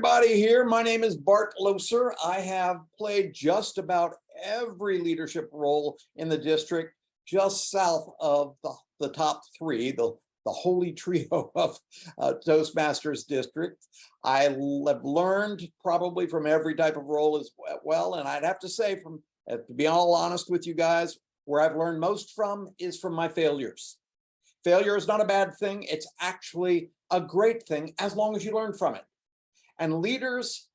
everybody here. My name is Bart Loeser. I have played just about every leadership role in the district, just south of the top three, the holy trio of Toastmasters district. I have learned probably from every type of role as well. And I'd have to say, to be all honest with you guys, where I've learned most from is from my failures. Failure is not a bad thing. It's actually a great thing as long as you learn from it. And leaders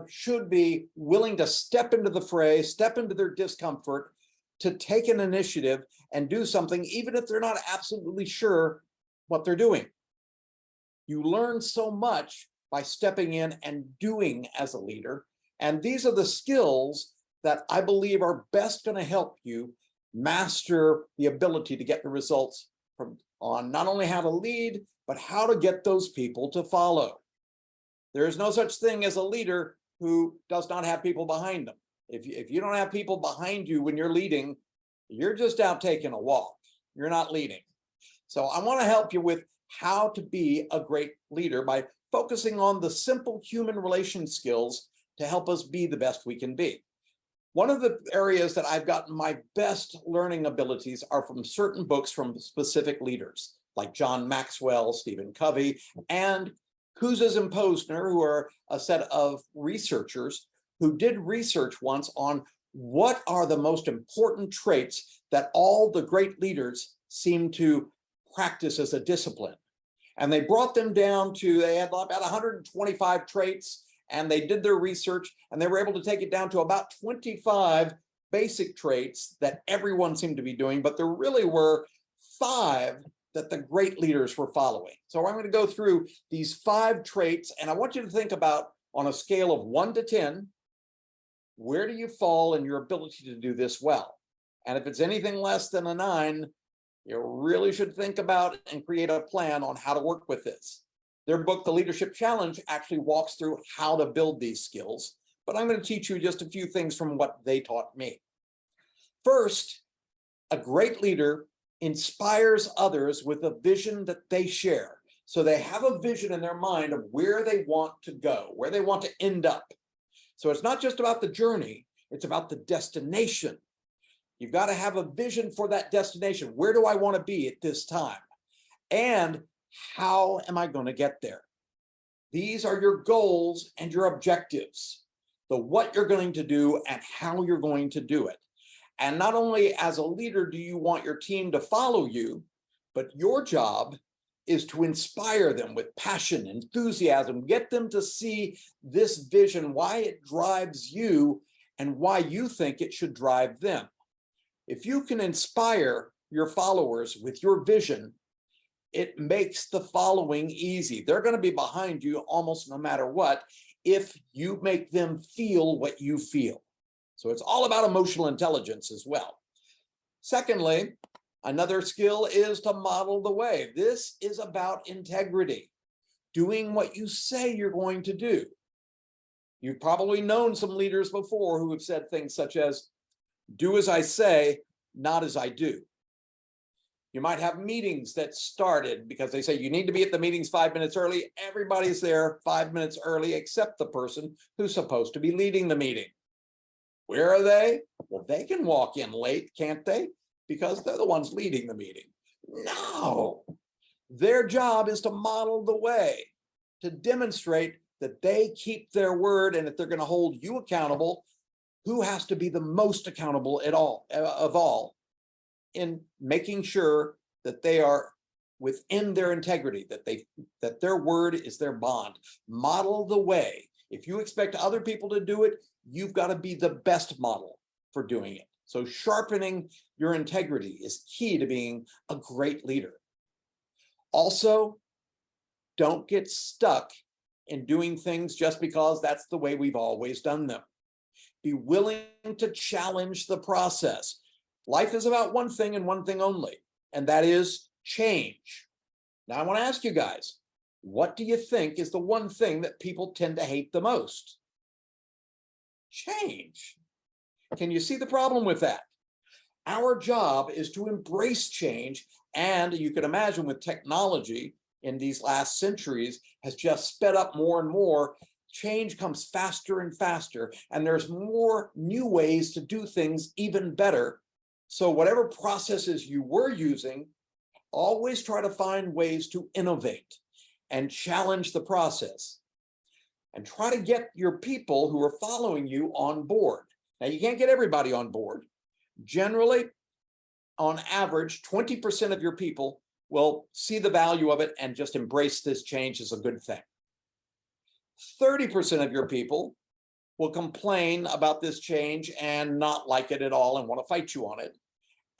should be willing to step into the fray, step into their discomfort, to take an initiative and do something, even if they're not absolutely sure what they're doing. You learn so much by stepping in and doing as a leader. And these are the skills that I believe are best going to help you master the ability to get the results on not only how to lead, but how to get those people to follow. There is no such thing as a leader who does not have people behind them. If you don't have people behind you when you're leading, you're just out taking a walk. You're not leading. So I want to help you with how to be a great leader by focusing on the simple human relation skills to help us be the best we can be. One of the areas that I've gotten my best learning abilities are from certain books from specific leaders, like John Maxwell, Stephen Covey, and Kouzes and Posner, who are a set of researchers who did research once on what are the most important traits that all the great leaders seem to practice as a discipline. And they brought them down to, they had about 125 traits, and they did their research, and they were able to take it down to about 25 basic traits that everyone seemed to be doing, but there really were 5 that the great leaders were following. So I'm going to go through these 5 traits, and I want you to think about, on a scale of 1 to 10, where do you fall in your ability to do this well? And if it's anything less than a 9, you really should think about and create a plan on how to work with this. Their book, The Leadership Challenge, actually walks through how to build these skills, but I'm going to teach you just a few things from what they taught me. First, a great leader inspires others with a vision that they share. So they have a vision in their mind of where they want to go, where they want to end up. So it's not just about the journey, it's about the destination. You've got to have a vision for that destination. Where do I want to be at this time? And how am I going to get there? These are your goals and your objectives, the what you're going to do and how you're going to do it. And not only as a leader do you want your team to follow you, but your job is to inspire them with passion, enthusiasm, get them to see this vision, why it drives you and why you think it should drive them. If you can inspire your followers with your vision, it makes the following easy. They're going to be behind you almost no matter what, if you make them feel what you feel. So it's all about emotional intelligence as well. Secondly, another skill is to model the way. This is about integrity, doing what you say you're going to do. You've probably known some leaders before who have said things such as, do as I say, not as I do. You might have meetings that started because they say you need to be at the meetings 5 minutes early. Everybody's there 5 minutes early except the person who's supposed to be leading the meeting. Where are they? Well, they can walk in late, can't they? Because they're the ones leading the meeting. No, their job is to model the way, to demonstrate that they keep their word, and if they're going to hold you accountable, who has to be the most accountable of all in making sure that they are within their integrity, that their word is their bond. Model the way. If you expect other people to do it, you've got to be the best model for doing it. So sharpening your integrity is key to being a great leader. Also, don't get stuck in doing things just because that's the way we've always done them. Be willing to challenge the process. Life is about one thing and one thing only, and that is change. Now, I want to ask you guys, what do you think is the one thing that people tend to hate the most? Change. Can you see the problem with that? Our job is to embrace change, and you can imagine with technology in these last centuries has just sped up more and more. change comes faster and faster, and there's more new ways to do things even better. So whatever processes you were using, always try to find ways to innovate and challenge the process. And try to get your people who are following you on board. Now, you can't get everybody on board. Generally, on average, 20% of your people will see the value of it and just embrace this change as a good thing. 30% of your people will complain about this change and not like it at all and want to fight you on it.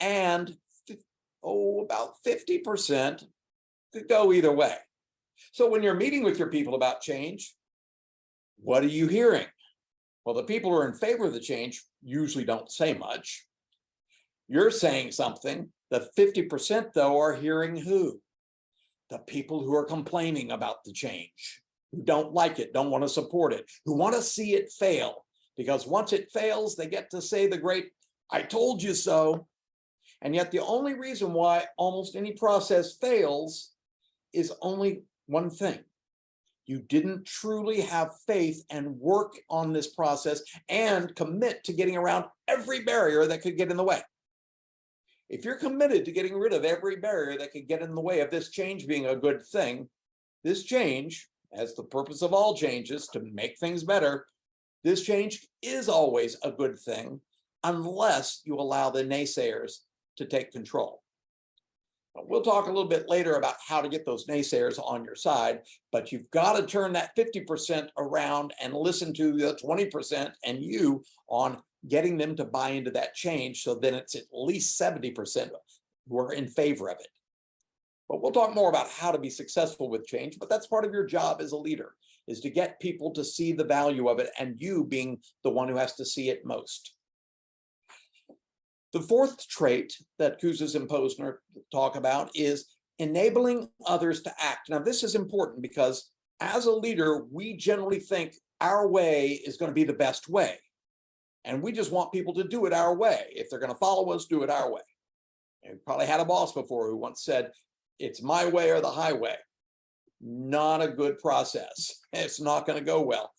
And about 50% could go either way. So when you're meeting with your people about change, what are you hearing? Well, the people who are in favor of the change usually don't say much. You're saying something. The 50%, though, are hearing who? The people who are complaining about the change, who don't like it, don't want to support it, who want to see it fail. Because once it fails, they get to say the great, "I told you so." And yet the only reason why almost any process fails is only one thing. You didn't truly have faith and work on this process and commit to getting around every barrier that could get in the way. If you're committed to getting rid of every barrier that could get in the way of this change being a good thing, this change, as the purpose of all changes to make things better, this change is always a good thing unless you allow the naysayers to take control. We'll talk a little bit later about how to get those naysayers on your side, but you've got to turn that 50% around and listen to the 20% and you on getting them to buy into that change. So then it's at least 70% who are in favor of it. But we'll talk more about how to be successful with change, but that's part of your job as a leader, is to get people to see the value of it and you being the one who has to see it most. The fourth trait that Kouzes and Posner talk about is enabling others to act. Now, this is important because as a leader, we generally think our way is going to be the best way. And we just want people to do it our way. If they're going to follow us, do it our way. And you probably had a boss before who once said, "It's my way or the highway." Not a good process. It's not going to go well.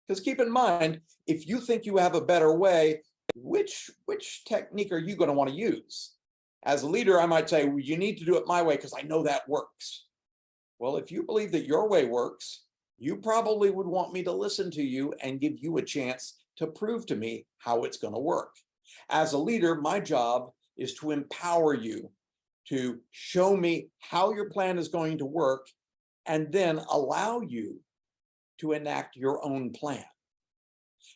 Because keep in mind, if you think you have a better way, which technique are you going to want to use? As a leader, I might say, well, you need to do it my way because I know that works. Well, if you believe that your way works, you probably would want me to listen to you and give you a chance to prove to me how it's going to work. As a leader, my job is to empower you, to show me how your plan is going to work, and then allow you to enact your own plan.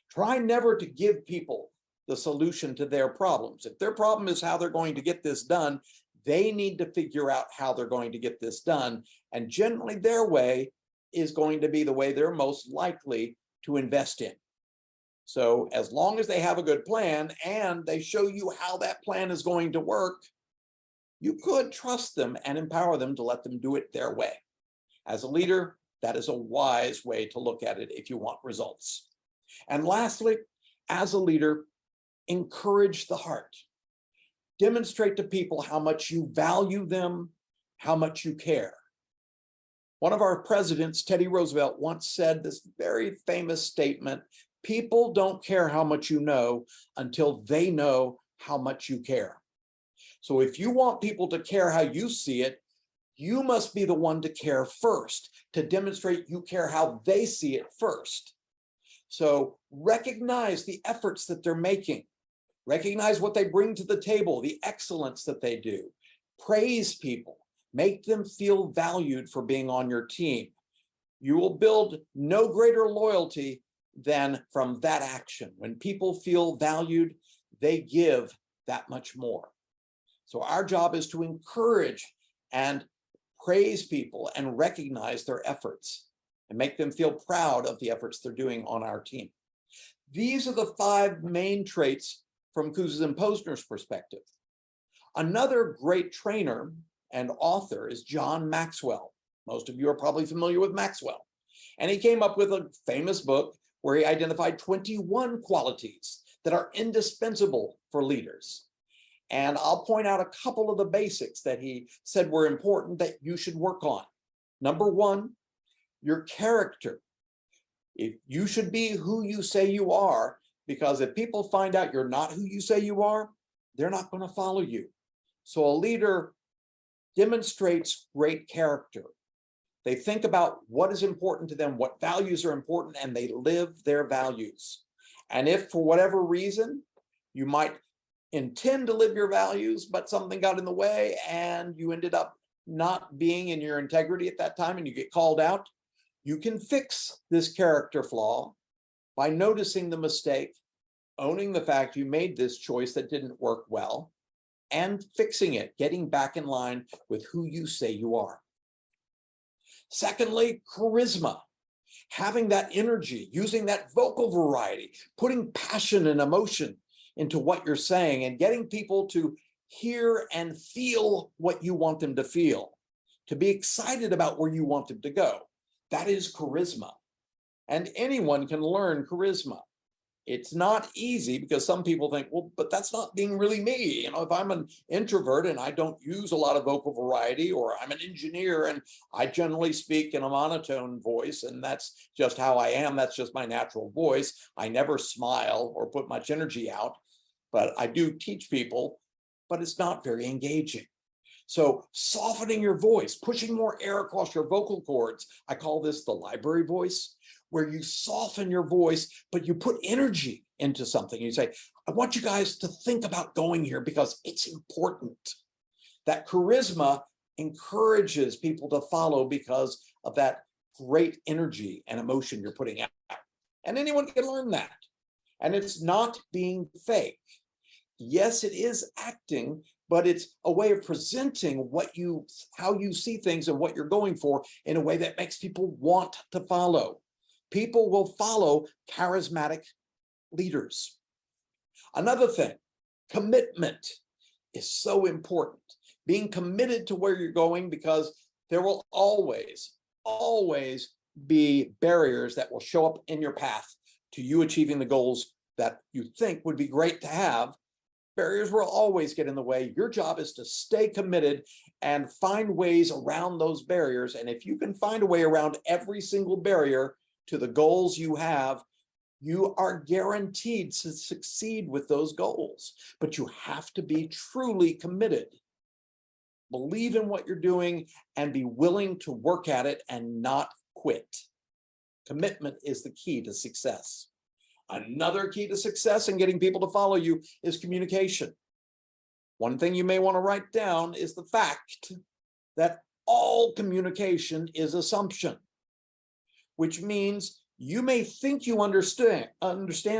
Try never to give people the solution to their problems. If their problem is how they're going to get this done, they need to figure out how they're going to get this done. And generally their way is going to be the way they're most likely to invest in. So as long as they have a good plan and they show you how that plan is going to work, you could trust them and empower them to let them do it their way. As a leader, that is a wise way to look at it if you want results. And lastly, as a leader, encourage the heart. Demonstrate to people how much you value them, how much you care. One of our presidents, Teddy Roosevelt, once said this very famous statement, "People don't care how much you know until they know how much you care." So if you want people to care how you see it, you must be the one to care first, to demonstrate you care how they see it first. So recognize the efforts that they're making. Recognize what they bring to the table, the excellence that they do. Praise people. Make them feel valued for being on your team. You will build no greater loyalty than from that action. When people feel valued, they give that much more. So our job is to encourage and praise people and recognize their efforts and make them feel proud of the efforts they're doing on our team. These are the 5 main traits from Kouzes and Posner's perspective. Another great trainer and author is John Maxwell. Most of you are probably familiar with Maxwell. And he came up with a famous book where he identified 21 qualities that are indispensable for leaders. And I'll point out a couple of the basics that he said were important that you should work on. Number 1, your character. If you should be who you say you are, because if people find out you're not who you say you are, they're not going to follow you. So a leader demonstrates great character. They think about what is important to them, what values are important, and they live their values. And if for whatever reason you might intend to live your values, but something got in the way and you ended up not being in your integrity at that time and you get called out, you can fix this character flaw by noticing the mistake, owning the fact you made this choice that didn't work well, and fixing it, getting back in line with who you say you are. Secondly, charisma. Having that energy, using that vocal variety, putting passion and emotion into what you're saying and getting people to hear and feel what you want them to feel, to be excited about where you want them to go. That is charisma. And anyone can learn charisma. It's not easy because some people think, well, but that's not being really me. You know, if I'm an introvert and I don't use a lot of vocal variety, or I'm an engineer and I generally speak in a monotone voice, and that's just how I am, that's just my natural voice. I never smile or put much energy out, but I do teach people, but it's not very engaging. So softening your voice, pushing more air across your vocal cords. I call this the library voice, where you soften your voice, but you put energy into something. You say, I want you guys to think about going here because it's important. That charisma encourages people to follow because of that great energy and emotion you're putting out. And anyone can learn that. And it's not being fake. Yes, it is acting, but it's a way of presenting how you see things and what you're going for in a way that makes people want to follow. People will follow charismatic leaders. Another thing, commitment is so important. Being committed to where you're going, because there will always be barriers that will show up in your path to you achieving the goals that you think would be great to have. Barriers will always get in the way. Your job is to stay committed and find ways around those barriers. And if you can find a way around every single barrier to the goals you have, you are guaranteed to succeed with those goals. But you have to be truly committed. Believe in what you're doing and be willing to work at it and not quit. Commitment is the key to success. Another key to success in getting people to follow you is communication. One thing you may want to write down is the fact that all communication is assumption, which means you may think you understand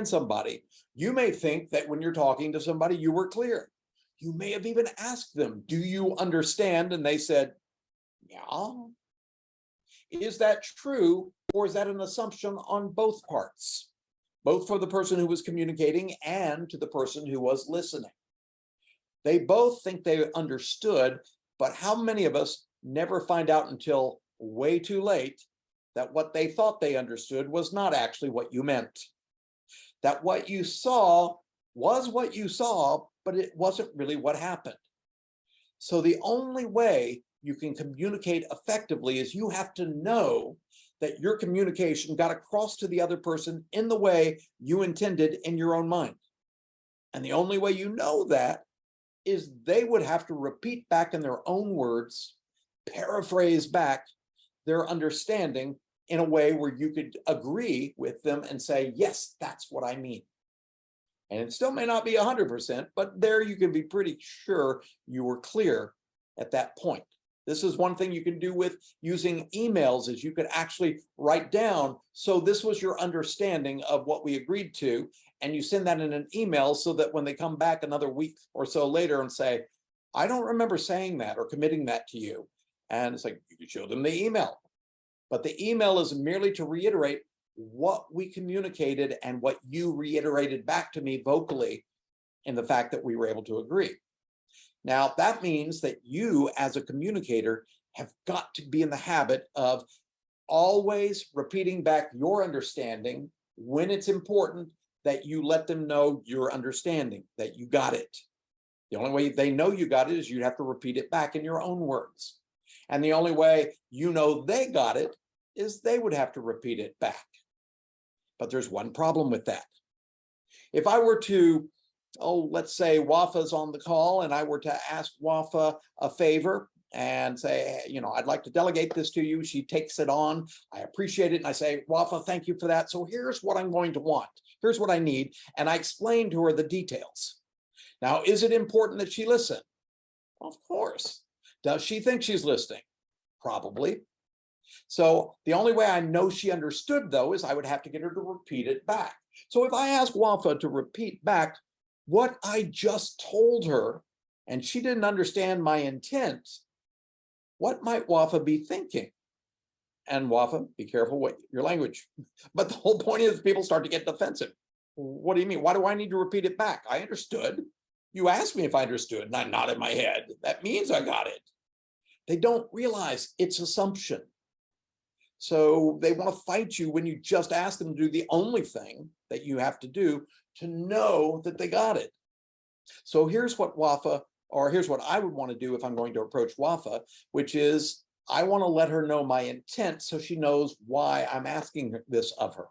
somebody. You may think that when you're talking to somebody, you were clear. You may have even asked them, do you understand? And they said, yeah. Is that true, or is that an assumption on both parts? Both for the person who was communicating and to the person who was listening. They both think they understood, but how many of us never find out until way too late that what they thought they understood was not actually what you meant? That what you saw was what you saw, but it wasn't really what happened. So the only way you can communicate effectively is you have to know that your communication got across to the other person in the way you intended in your own mind. And the only way you know that is they would have to repeat back in their own words, paraphrase back their understanding in a way where you could agree with them and say, yes, that's what I mean. And it still may not be 100%, but there you can be pretty sure you were clear at that point. This is one thing you can do with using emails, is you could actually write down, so this was your understanding of what we agreed to, and you send that in an email so that when they come back another week or so later and say, I don't remember saying that or committing that to you. And it's like, you could show them the email. But the email is merely to reiterate what we communicated and what you reiterated back to me vocally in the fact that we were able to agree. Now, that means that you, as a communicator, have got to be in the habit of always repeating back your understanding when it's important, that you let them know your understanding, that you got it. The only way they know you got it is you'd have to repeat it back in your own words. And the only way you know they got it is they would have to repeat it back. But there's one problem with that. If I were to, let's say Wafa's on the call and I were to ask Wafa a favor and say, I'd like to delegate this to you. She takes it on. I appreciate it. And I say, Wafa, thank you for that. So here's what I'm going to want. Here's what I need. And I explain to her the details. Now, is it important that she listen? Of course. Does she think she's listening? Probably. So the only way I know she understood, though, is I would have to get her to repeat it back. So if I ask Wafa to repeat back what I just told her, and she didn't understand my intent, what might Wafa be thinking? And Wafa, be careful with your language. But the whole point is people start to get defensive. What do you mean? Why do I need to repeat it back? I understood. You asked me if I understood, and I nodded my head. That means I got it. They don't realize it's assumption. So they want to fight you when you just ask them to do the only thing that you have to do to know that they got it. So here's what here's what I would want to do if I'm going to approach Wafa, which is I want to let her know my intent so she knows why I'm asking this of her.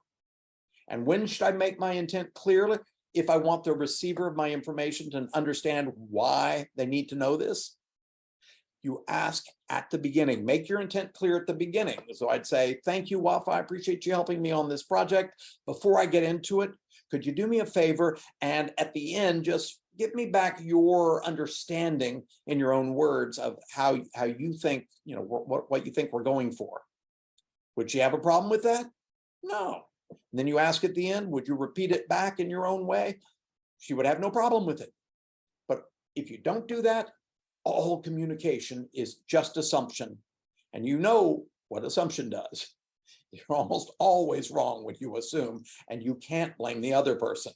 And when should I make my intent clearly? If I want the receiver of my information to understand why they need to know this, you ask at the beginning. Make your intent clear at the beginning. So I'd say, thank you, Wafa. I appreciate you helping me on this project. Before I get into it, could you do me a favor? And at the end, just give me back your understanding in your own words of how you think, what you think we're going for. Would she have a problem with that? No. And then you ask at the end, would you repeat it back in your own way? She would have no problem with it. But if you don't do that, all communication is just assumption. And you know what assumption does. You're almost always wrong when you assume, and you can't blame the other person.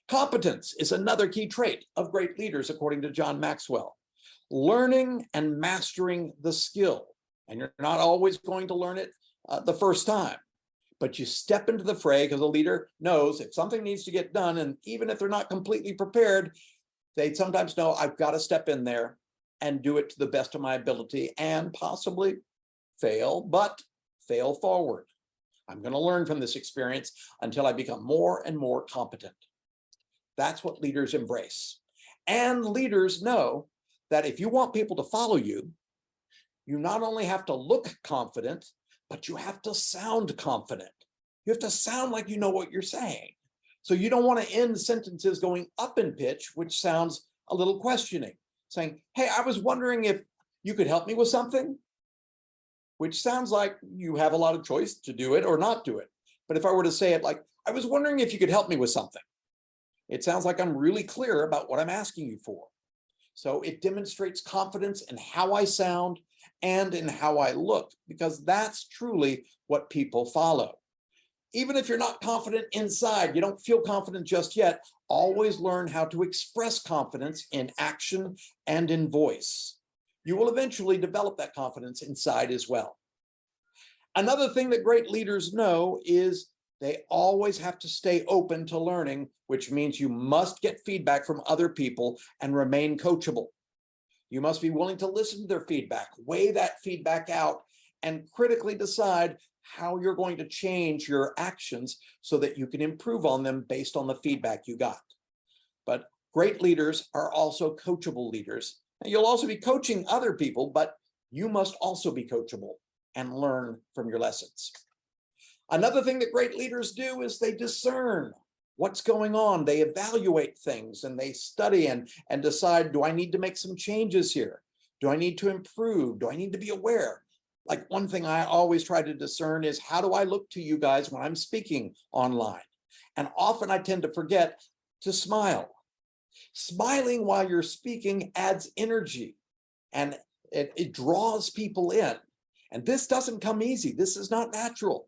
Competence is another key trait of great leaders, according to John Maxwell. Learning and mastering the skill. And you're not always going to learn it the first time. But you step into the fray because a leader knows if something needs to get done, and even if they're not completely prepared, they sometimes know I've got to step in there and do it to the best of my ability and possibly fail, but fail forward. I'm going to learn from this experience until I become more and more competent. That's what leaders embrace. And leaders know that if you want people to follow you, you not only have to look confident, but you have to sound confident. You have to sound like you know what you're saying. So you don't want to end sentences going up in pitch, which sounds a little questioning, saying, hey, I was wondering if you could help me with something, which sounds like you have a lot of choice to do it or not do it. But if I were to say it like, I was wondering if you could help me with something, it sounds like I'm really clear about what I'm asking you for. So it demonstrates confidence in how I sound and in how I look, because that's truly what people follow. Even if you're not confident inside, you don't feel confident just yet, always learn how to express confidence in action and in voice. You will eventually develop that confidence inside as well. Another thing that great leaders know is they always have to stay open to learning, which means you must get feedback from other people and remain coachable. You must be willing to listen to their feedback, weigh that feedback out, and critically decide how you're going to change your actions so that you can improve on them based on the feedback you got. But great leaders are also coachable leaders. And you'll also be coaching other people, but you must also be coachable and learn from your lessons. Another thing that great leaders do is they discern what's going on. They evaluate things and they study and decide, do I need to make some changes here? Do I need to improve? Do I need to be aware? Like one thing I always try to discern is, how do I look to you guys when I'm speaking online? And often I tend to forget to smile. Smiling while you're speaking adds energy and it draws people in. And this doesn't come easy. This is not natural.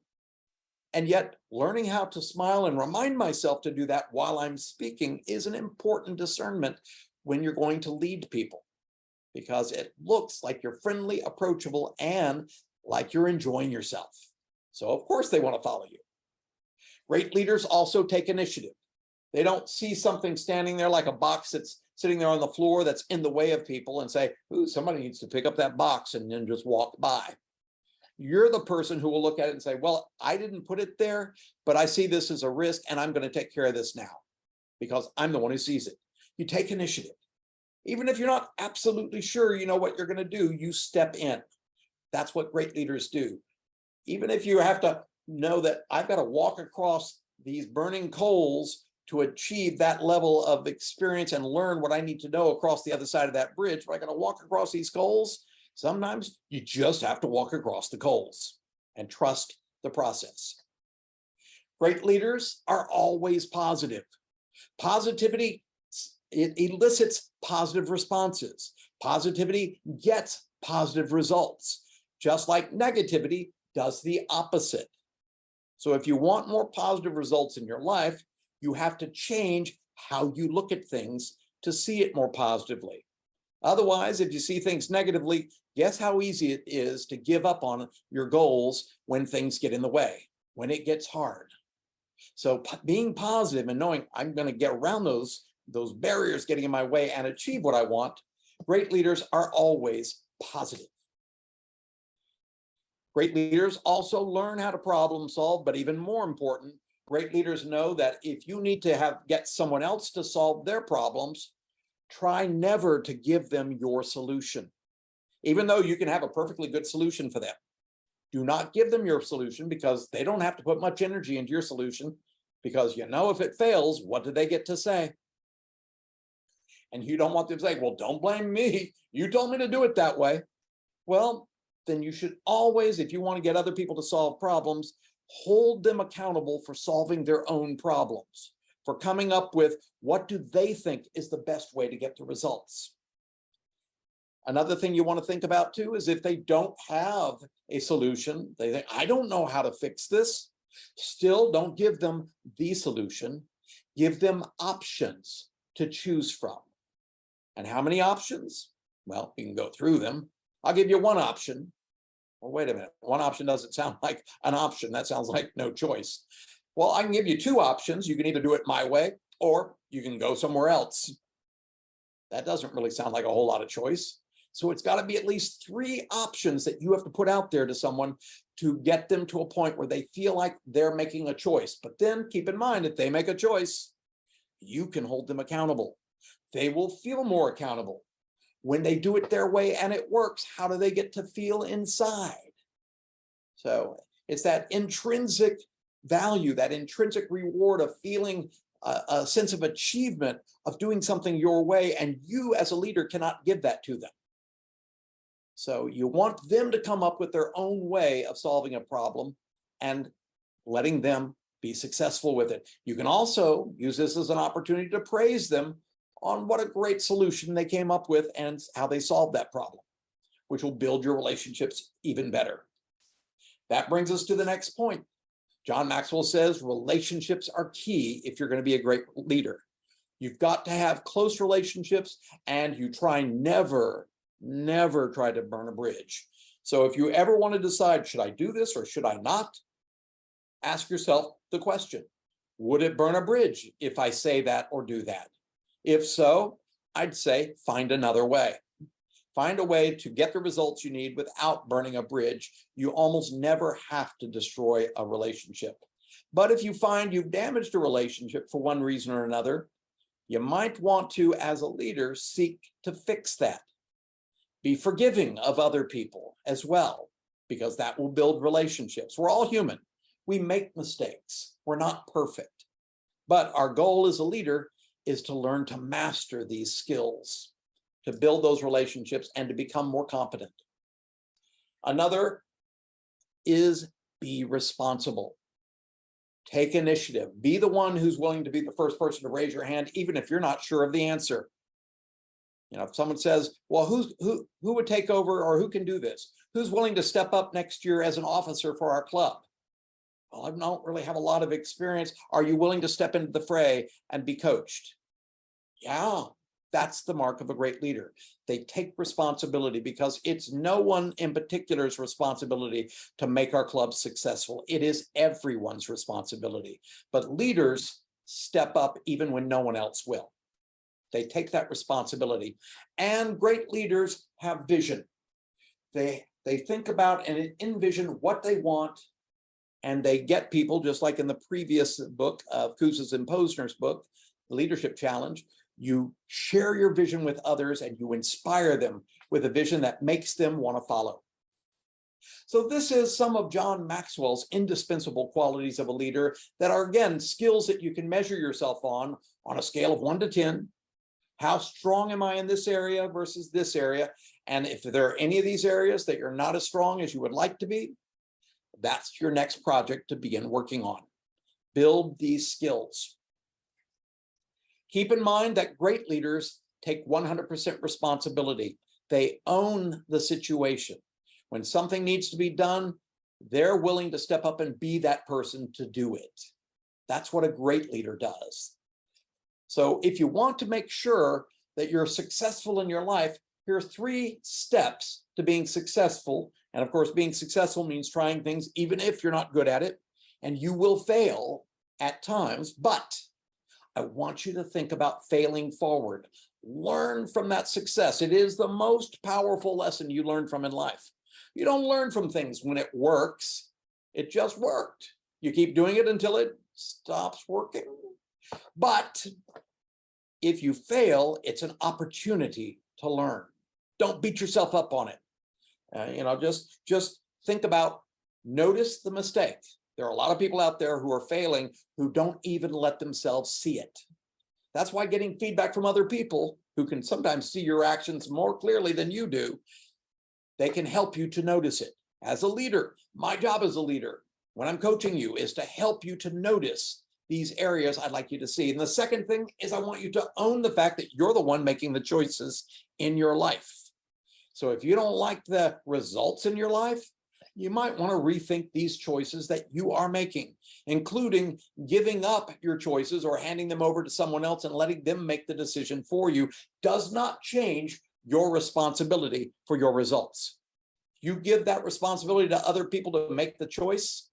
And yet learning how to smile and remind myself to do that while I'm speaking is an important discernment when you're going to lead people, because it looks like you're friendly, approachable, and like you're enjoying yourself. So of course they want to follow you. Great leaders also take initiative. They don't see something standing there like a box that's sitting there on the floor that's in the way of people and say, ooh, somebody needs to pick up that box, and then just walk by. You're the person who will look at it and say, well, I didn't put it there, but I see this as a risk and I'm going to take care of this now because I'm the one who sees it. You take initiative. Even if you're not absolutely sure you know what you're going to do, you step in. That's what great leaders do. Even if you have to know that I've got to walk across these burning coals to achieve that level of experience and learn what I need to know across the other side of that bridge, but I got to walk across these coals. Sometimes you just have to walk across the coals and trust the process. Great leaders are always positive. Positivity, it elicits positive responses. Positivity gets positive results, just like negativity does the opposite. So if you want more positive results in your life, you have to change how you look at things to see it more positively. Otherwise, if you see things negatively, guess how easy it is to give up on your goals when things get in the way, when it gets hard. So being positive and knowing I'm going to get around those barriers getting in my way and achieve what I want, great leaders are always positive. Great leaders also learn how to problem solve, but even more important, great leaders know that if you need to get someone else to solve their problems, try never to give them your solution, even though you can have a perfectly good solution for them. Do not give them your solution because they don't have to put much energy into your solution, because you know if it fails, what do they get to say? And you don't want them to say, well, don't blame me. You told me to do it that way. Well, then you should always, if you want to get other people to solve problems, hold them accountable for solving their own problems, for coming up with what do they think is the best way to get the results. Another thing you want to think about too is if they don't have a solution, they think, I don't know how to fix this. Still, don't give them the solution. Give them options to choose from. And how many options? Well, you can go through them. I'll give you one option. Well, wait a minute. One option doesn't sound like an option. That sounds like no choice. Well, I can give you two options. You can either do it my way or you can go somewhere else. That doesn't really sound like a whole lot of choice. So it's got to be at least three options that you have to put out there to someone to get them to a point where they feel like they're making a choice. But then keep in mind, if they make a choice, you can hold them accountable. They will feel more accountable. When they do it their way and it works, how do they get to feel inside? So it's that intrinsic value, that intrinsic reward of feeling a sense of achievement of doing something your way, and you as a leader cannot give that to them. So you want them to come up with their own way of solving a problem and letting them be successful with it. You can also use this as an opportunity to praise them on what a great solution they came up with and how they solved that problem, which will build your relationships even better. That brings us to the next point. John Maxwell says relationships are key if you're going to be a great leader. You've got to have close relationships, and you try never try to burn a bridge. So if you ever want to decide, should I do this or should I not? Ask yourself the question, would it burn a bridge if I say that or do that? If so, I'd say find another way. Find a way to get the results you need without burning a bridge. You almost never have to destroy a relationship. But if you find you've damaged a relationship for one reason or another, you might want to, as a leader, seek to fix that. Be forgiving of other people as well, because that will build relationships. We're all human. We make mistakes. We're not perfect. But our goal as a leader is to learn to master these skills, to build those relationships and to become more competent. Another is be responsible. Take initiative. Be the one who's willing to be the first person to raise your hand, even if you're not sure of the answer. You know, if someone says, well, who would take over, or who can do this? Who's willing to step up next year as an officer for our club? Well, I don't really have a lot of experience. Are you willing to step into the fray and be coached? Yeah, that's the mark of a great leader. They take responsibility, because it's no one in particular's responsibility to make our club successful. It is everyone's responsibility. But leaders step up even when no one else will. They take that responsibility. And great leaders have vision. They They think about and envision what they want, and they get people, just like in the previous book of Kouzes and Posner's book, The Leadership Challenge. You share your vision with others and you inspire them with a vision that makes them want to follow. So this is some of John Maxwell's indispensable qualities of a leader that are, again, skills that you can measure yourself on a scale of 1 to 10. How strong am I in this area versus this area? And if there are any of these areas that you're not as strong as you would like to be, that's your next project to begin working on. Build these skills. Keep in mind that great leaders take 100% responsibility. They own the situation. When something needs to be done, they're willing to step up and be that person to do it. That's what a great leader does. So if you want to make sure that you're successful in your life, here are 3 steps to being successful. And of course, being successful means trying things even if you're not good at it, and you will fail at times, but I want you to think about failing forward. Learn from that success. It is the most powerful lesson you learn from in life. You don't learn from things when it works. It just worked. You keep doing it until it stops working. But if you fail, it's an opportunity to learn. Don't beat yourself up on it. Just think about, notice the mistake. There are a lot of people out there who are failing who don't even let themselves see it. That's why getting feedback from other people who can sometimes see your actions more clearly than you do, they can help you to notice it. As a leader, my job as a leader, when I'm coaching you, is to help you to notice these areas I'd like you to see. And the second thing is I want you to own the fact that you're the one making the choices in your life. So if you don't like the results in your life, you might want to rethink these choices that you are making, including giving up your choices or handing them over to someone else and letting them make the decision for you. Does not change your responsibility for your results. You give that responsibility to other people to make the choice,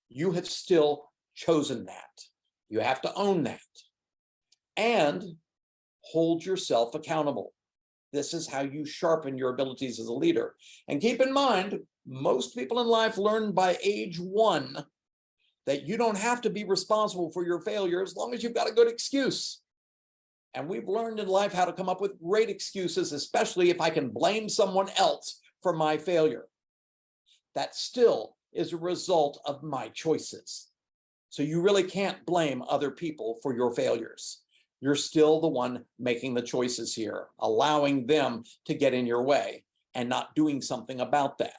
you have still chosen that. You have to own that and hold yourself accountable. This is how you sharpen your abilities as a leader. And keep in mind, most people in life learn by age 1 that you don't have to be responsible for your failure as long as you've got a good excuse. And we've learned in life how to come up with great excuses, especially if I can blame someone else for my failure. That still is a result of my choices. So you really can't blame other people for your failures. You're still the one making the choices here, allowing them to get in your way and not doing something about that.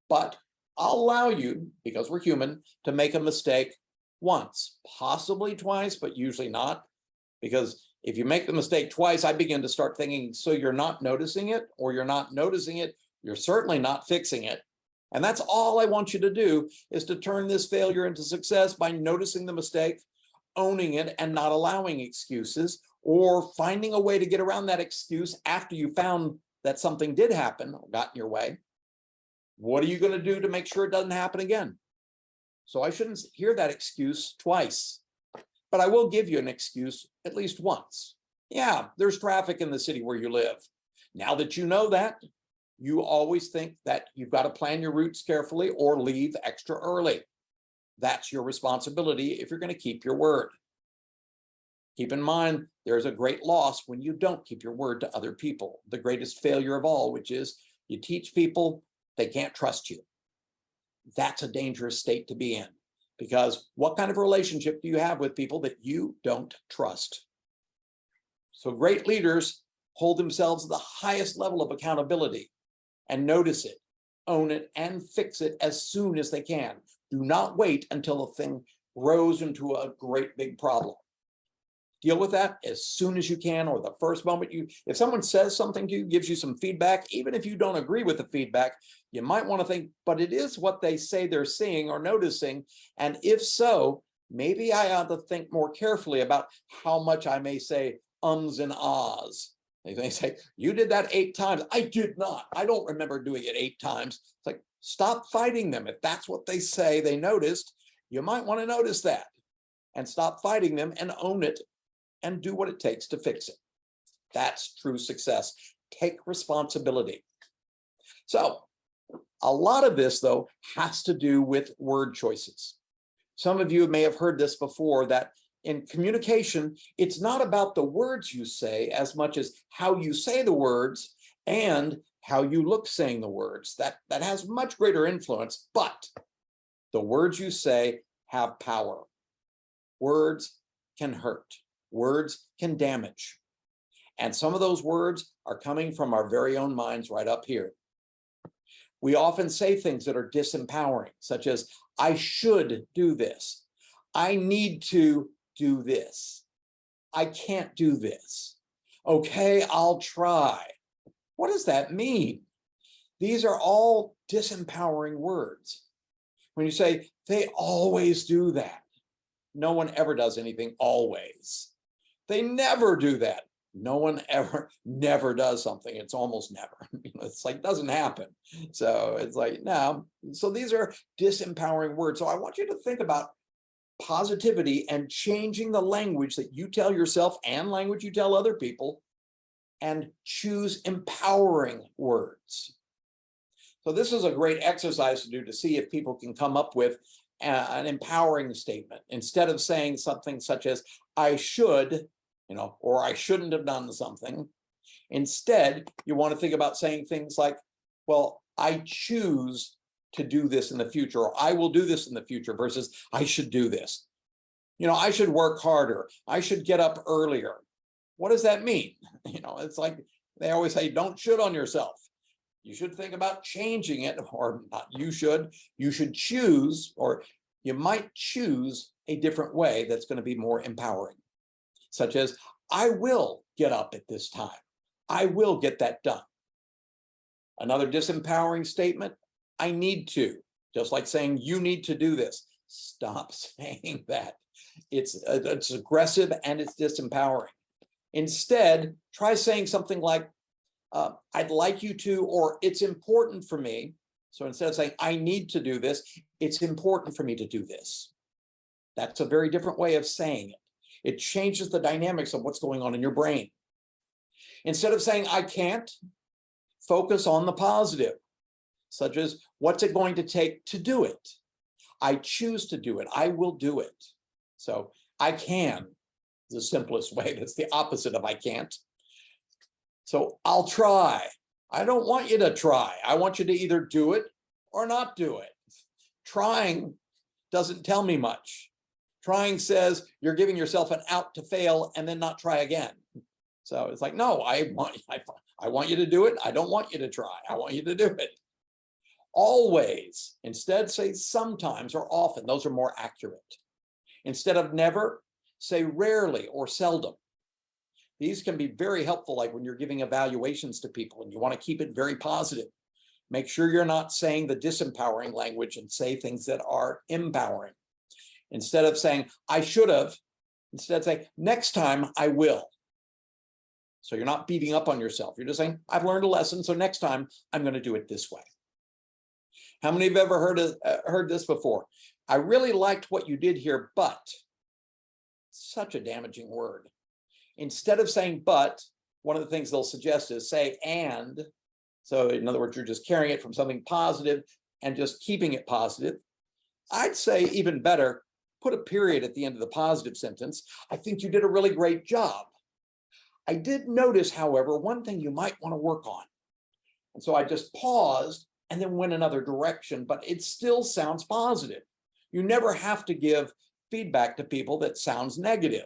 But I'll allow you, because we're human, to make a mistake once, possibly twice, but usually not. Because if you make the mistake twice, I begin to start thinking, so you're not noticing it, or you're not noticing it, you're certainly not fixing it. And that's all I want you to do, is to turn this failure into success by noticing the mistake, owning it, and not allowing excuses, or finding a way to get around that excuse after you found that something did happen or got in your way. What are you going to do to make sure it doesn't happen again? So I shouldn't hear that excuse twice, but I will give you an excuse at least once. Yeah, there's traffic in the city where you live. Now that you know that, you always think that you've got to plan your routes carefully or leave extra early. That's your responsibility if you're going to keep your word. Keep in mind, there's a great loss when you don't keep your word to other people. The greatest failure of all, which is you teach people they can't trust you. That's a dangerous state to be in, because what kind of relationship do you have with people that you don't trust? So great leaders hold themselves to the highest level of accountability and notice it, own it, and fix it as soon as they can. Do not wait until the thing grows into a great big problem. Deal with that as soon as you can, or the first moment if someone says something to you, gives you some feedback, even if you don't agree with the feedback, you might want to think, but it is what they say they're seeing or noticing. And if so, maybe I ought to think more carefully about how much I may say ums and ahs. They say, you did that 8 times. I did not. I don't remember doing it 8 times. It's like, stop fighting them. If that's what they say they noticed, you might want to notice that and stop fighting them and own it and do what it takes to fix it. That's true success. Take responsibility. So A lot of this, though, has to do with word choices. Some of you may have heard this before, that in communication, it's not about the words you say as much as how you say the words and how you look saying the words. That has much greater influence, but the words you say have power. Words can hurt. Words can damage. And some of those words are coming from our very own minds right up here. We often say things that are disempowering, such as, I should do this. I need to do this. I can't do this. Okay, I'll try. What does that mean? These are all disempowering words. When you say, they always do that, no one ever does anything always. They never do that. No one ever, never does something. It's almost never. It's like, doesn't happen. So it's like, no. So these are disempowering words. So I want you to think about positivity and changing the language that you tell yourself and language you tell other people, and choose empowering words. So this is a great exercise to do to see if people can come up with an empowering statement instead of saying something such as, I should, or I shouldn't have done something. Instead, you want to think about saying things like, well, I choose to do this in the future, or I will do this in the future, versus I should do this. I should work harder. I should get up earlier. What does that mean? It's like they always say, don't should on yourself. You should think about changing it, or not you should choose, or you might choose a different way that's going to be more empowering, such as, I will get up at this time. I will get that done. Another disempowering statement, I need to, just like saying you need to do this. Stop saying that. It's aggressive and it's disempowering. Instead, try saying something like, I'd like you to, or it's important for me. So instead of saying, I need to do this, it's important for me to do this. That's a very different way of saying it. It changes the dynamics of what's going on in your brain. Instead of saying, I can't, focus on the positive, such as, what's it going to take to do it? I choose to do it. I will do it. So I can is the simplest way. That's the opposite of I can't. So I'll try. I don't want you to try. I want you to either do it or not do it. Trying doesn't tell me much. Trying says you're giving yourself an out to fail and then not try again. So it's like, no, I want you to do it. I don't want you to try. I want you to do it. Always. Instead, say sometimes or often. Those are more accurate. Instead of never, say rarely or seldom. These can be very helpful, like when you're giving evaluations to people and you want to keep it very positive. Make sure you're not saying the disempowering language and say things that are empowering. Instead of saying, I should have, instead say, next time I will. So you're not beating up on yourself. You're just saying, I've learned a lesson, so next time I'm going to do it this way. How many of you have ever heard this before? I really liked what you did here, but. Such a damaging word. Instead of saying but, one of the things they'll suggest is say and. So in other words, you're just carrying it from something positive and just keeping it positive. I'd say even better, put a period at the end of the positive sentence. I think you did a really great job. I did notice, however, one thing you might want to work on. And so I just paused and then went another direction, but it still sounds positive. You never have to give feedback to people that sounds negative.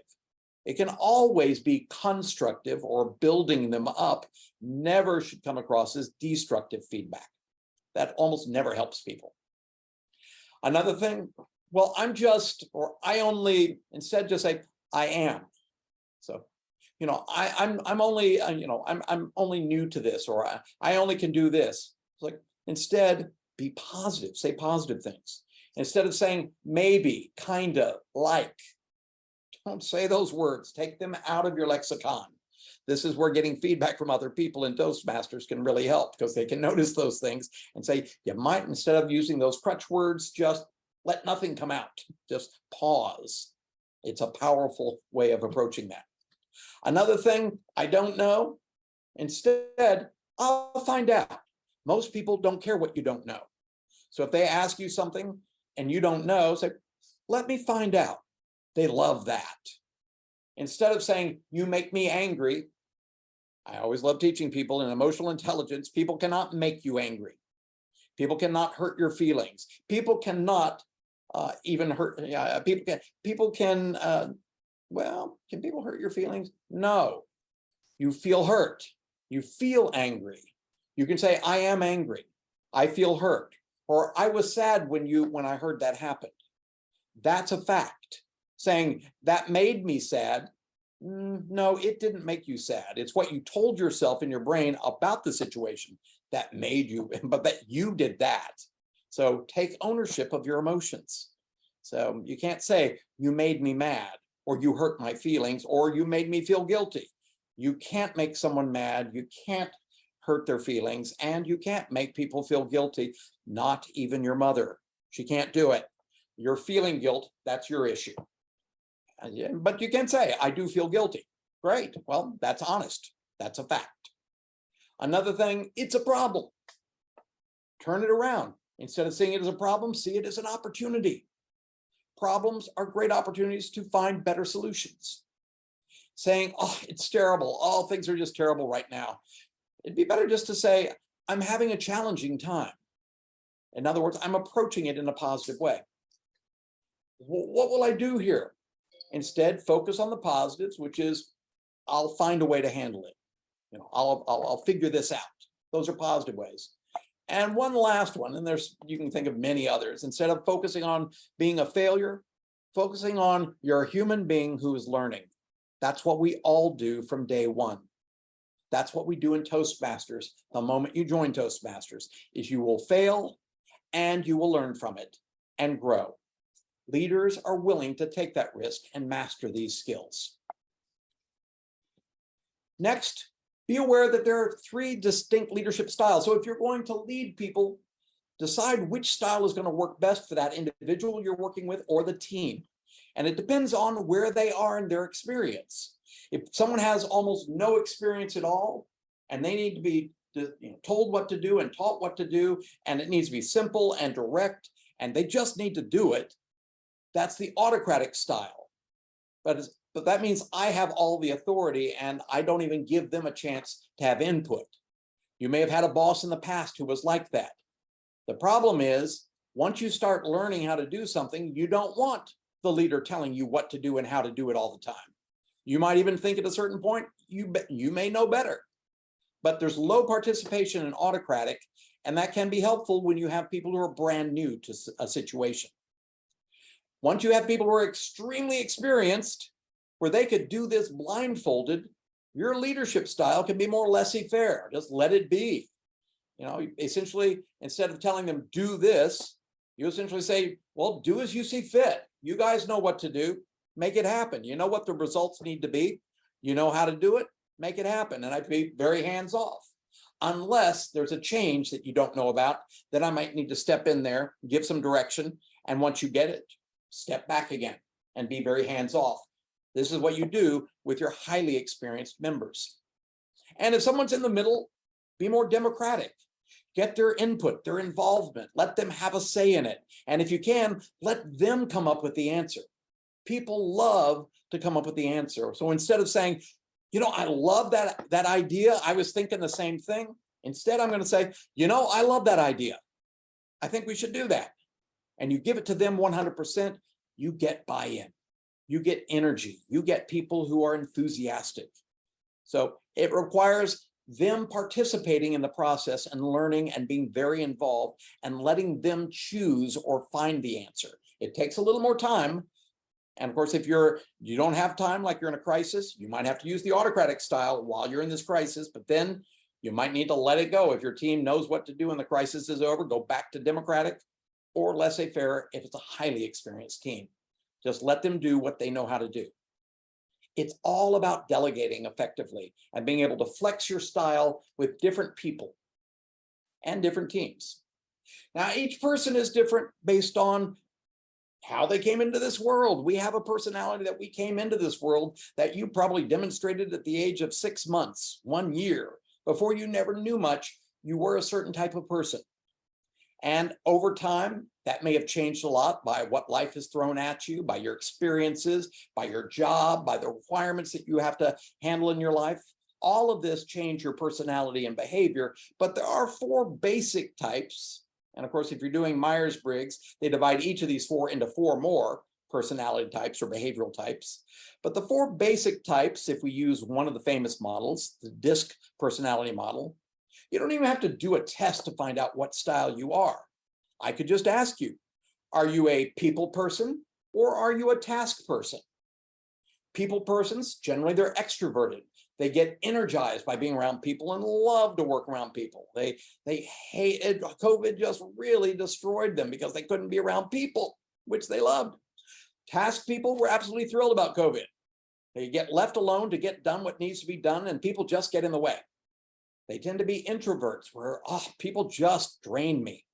It can always be constructive or building them up. Never should come across as destructive feedback. That almost never helps people. Another thing, well, I'm just, or I only, instead just say, I am. So, I'm only, I'm only new to this, or I only can do this. It's like, instead, be positive, say positive things. Instead of saying maybe, kinda, like, don't say those words. Take them out of your lexicon. This is where getting feedback from other people in Toastmasters can really help, because they can notice those things and say, you might, instead of using those crutch words, just let nothing come out. Just pause. It's a powerful way of approaching that. Another thing, I don't know. Instead, I'll find out. Most people don't care what you don't know. So if they ask you something and you don't know, say, let me find out. They love that. Instead of saying, you make me angry, I always love teaching people in emotional intelligence, people cannot make you angry. People cannot hurt your feelings. People cannot even hurt, people can, well, can people hurt your feelings? No. You feel hurt. You feel angry. You can say, I am angry. I feel hurt. Or I was sad when I heard that happen. That's a fact. Saying that made me sad. No, it didn't make you sad. It's what you told yourself in your brain about the situation that made you, but that you did that. So take ownership of your emotions. So you can't say you made me mad, or you hurt my feelings, or you made me feel guilty. You can't make someone mad. You can't hurt their feelings, and you can't make people feel guilty, not even your mother. She can't do it. You're feeling guilt, that's your issue. But you can say, I do feel guilty. Great, well, that's honest. That's a fact. Another thing, it's a problem. Turn it around. Instead of seeing it as a problem, see it as an opportunity. Problems are great opportunities to find better solutions. Saying, oh, it's terrible. Oh, things are just terrible right now. It'd be better just to say, I'm having a challenging time. In other words, I'm approaching it in a positive way. What will I do here? Instead, focus on the positives, which is, I'll find a way to handle it. I'll figure this out. Those are positive ways. And one last one, and you can think of many others. Instead of focusing on being a failure, focusing on you're a human being who is learning. That's what we all do from day one. That's what we do in Toastmasters. The moment you join Toastmasters is you will fail and you will learn from it and grow. Leaders are willing to take that risk and master these skills. Next, be aware that there are 3 distinct leadership styles. So if you're going to lead people, decide which style is going to work best for that individual you're working with or the team. And it depends on where they are in their experience. If someone has almost no experience at all, and they need to be told what to do and taught what to do, and it needs to be simple and direct, and they just need to do it, that's the autocratic style. But that means I have all the authority and I don't even give them a chance to have input. You may have had a boss in the past who was like that. The problem is, once you start learning how to do something, you don't want the leader telling you what to do and how to do it all the time. You might even think at a certain point, you may know better. But there's low participation in autocratic, and that can be helpful when you have people who are brand new to a situation. Once you have people who are extremely experienced, where they could do this blindfolded, your leadership style can be more laissez-faire. Just let it be. Essentially, instead of telling them, do this, you essentially say, well, do as you see fit. You guys know what to do. Make it happen. You know what the results need to be. You know how to do it. Make it happen. And I'd be very hands-off. Unless there's a change that you don't know about, then I might need to step in there, give some direction. And once you get it, step back again and be very hands-off. This is what you do with your highly experienced members. And if someone's in the middle, be more democratic. Get their input, their involvement. Let them have a say in it. And if you can, let them come up with the answer. People love to come up with the answer. So instead of saying, I love that idea, I was thinking the same thing. Instead, I'm going to say, I love that idea. I think we should do that. And you give it to them 100%, you get buy-in. You get energy. You get people who are enthusiastic. So it requires them participating in the process and learning and being very involved and letting them choose or find the answer. It takes a little more time. And of course, if you don't have time, like you're in a crisis, you might have to use the autocratic style while you're in this crisis, but then you might need to let it go. If your team knows what to do and the crisis is over, go back to democratic or laissez-faire if it's a highly experienced team. Just let them do what they know how to do. It's all about delegating effectively and being able to flex your style with different people and different teams. Now, each person is different based on how they came into this world. We have a personality that we came into this world that you probably demonstrated at the age of 6 months, 1 year, before you never knew much. you were a certain type of person. And over time, that may have changed a lot by what life has thrown at you, by your experiences, by your job, by the requirements that you have to handle in your life. All of this change your personality and behavior, but there are 4 basic types. And of course, if you're doing Myers-Briggs, they divide each of these 4 into 4 more personality types or behavioral types. But the 4 basic types, if we use one of the famous models, the DISC personality model, you don't even have to do a test to find out what style you are. I could just ask you, are you a people person or are you a task person? People persons, generally they're extroverted. They get energized by being around people and love to work around people. They hate it. COVID just really destroyed them because they couldn't be around people, which they loved. Task people were absolutely thrilled about COVID. They get left alone to get done what needs to be done, and people just get in the way. They tend to be introverts where, people just drain me.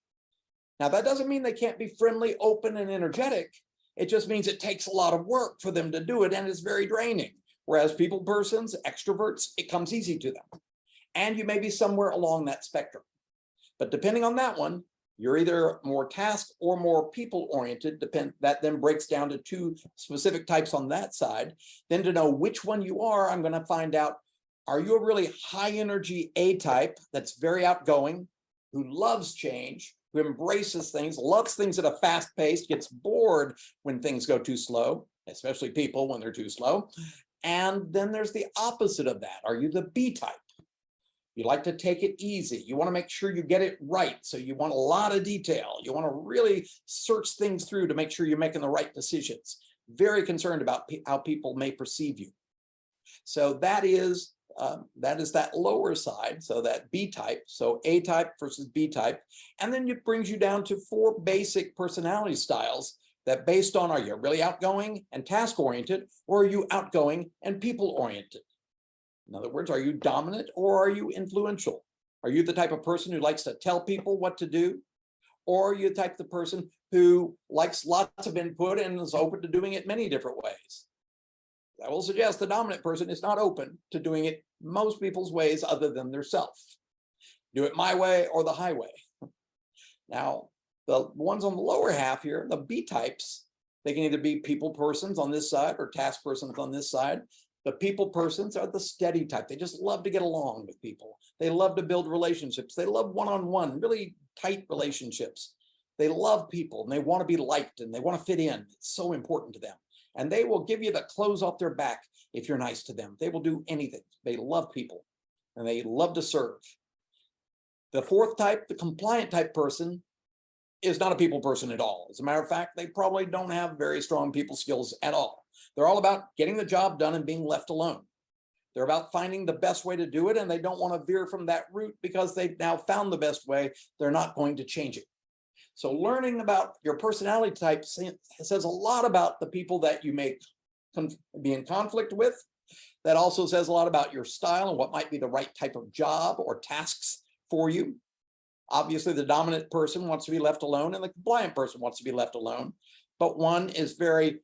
Now, that doesn't mean they can't be friendly, open, and energetic. It just means it takes a lot of work for them to do it, and it's very draining. Whereas people persons, extroverts, it comes easy to them. And you may be somewhere along that spectrum. But depending on that one, you're either more task or more people-oriented. That then breaks down to 2 specific types on that side. Then to know which one you are, I'm going to find out, are you a really high-energy A type that's very outgoing, who loves change, who embraces things, loves things at a fast pace, gets bored when things go too slow, especially people when they're too slow? And then there's the opposite of that. Are you the B type? You like to take it easy. You want to make sure you get it right. So you want a lot of detail. You want to really search things through to make sure you're making the right decisions. Very concerned about how people may perceive you. So that is that lower side. So that B type. So A type versus B type. And then it brings you down to 4 basic personality styles that based on, are you really outgoing and task oriented, or are you outgoing and people oriented? In other words, are you dominant or are you influential? Are you the type of person who likes to tell people what to do? Or are you the type of person who likes lots of input and is open to doing it many different ways? I will suggest the dominant person is not open to doing it most people's ways other than their self. Do it my way or the highway. Now, the ones on the lower half here, the B types, they can either be people persons on this side or task persons on this side. The people persons are the steady type. They just love to get along with people. They love to build relationships. They love one-on-one, really tight relationships. They love people and they want to be liked and they want to fit in. It's so important to them. And they will give you the clothes off their back if you're nice to them. They will do anything. They love people and they love to serve. The 4th type, the compliant type person, is not a people person at all. As a matter of fact, they probably don't have very strong people skills at all. They're all about getting the job done and being left alone. They're about finding the best way to do it, and they don't want to veer from that route because they've now found the best way. They're not going to change it. So learning about your personality type says a lot about the people that you may be in conflict with. That also says a lot about your style and what might be the right type of job or tasks for you. Obviously, the dominant person wants to be left alone and the compliant person wants to be left alone. But one is very